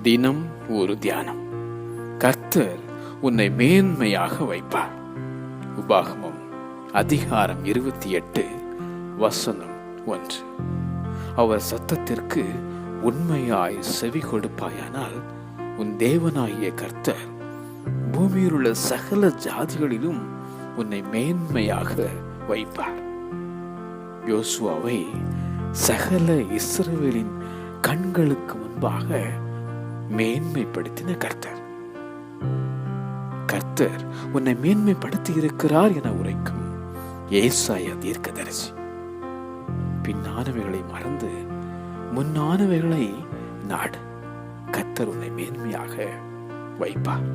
தினம் ஒரு தியானம். கர்த்தர் உன்னை மேன்மையாக வைப்பார். உபாகமம் அதிகாரம் 28 வசனம் 1. அவர் சத்தத்திற்கு உண்மையாய் செவி கொடுப்பாயானால் உன் தேவனாகிய கர்த்தர் பூமியில் உள்ள சகல ஜாதிகளிலும் உன்னை மேன்மையாக வைப்பார். யோசுவாவை சகல இஸ்ரவேலின் கண்களுக்கு முன்பாக மேன்மைப்படுத்தின கர்த்தர் உன்னை மேன்மைப்படுத்தி இருக்கிறார் என உரைக்கும் ஏசாயா தீர்க்கதரிசி. பின்னானவைகளை மறந்து முன்னானவைகளை நாடு. கர்த்தர் உன்னை மேன்மையாக வைப்பார்.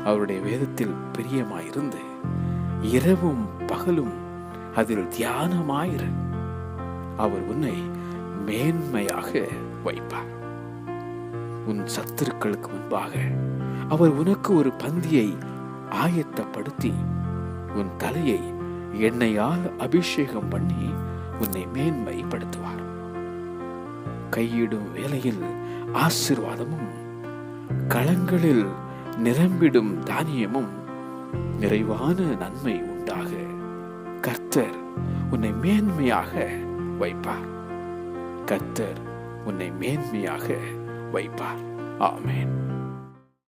அவருடைய வேதத்தில் பிரியமாயிருந்து இரவும் பகலும் அதில் தியானமாயிரு. அவர் உன்னை மேன்மையாக வைப்பார். உன் சத்துருக்களுக்கு முன்பாக அவர் உனக்கு ஒரு பந்தியை ஆயத்தப்படுத்தி உன் தலையை எண்ணெயால் அபிஷேகம் பண்ணி உன்னை மேன்மைப்படுத்துவார். கையிடும் வேளையில் ஆசீர்வாதமும் களங்களில் நிரம்பிடும் தானியமும் நிறைவான நன்மை உண்டாக கர்த்தர் உன்னை மேன்மையாக வைப்பார். கர்த்தர் உன்னை மேன்மையாக வைப்பார். ஆமென்.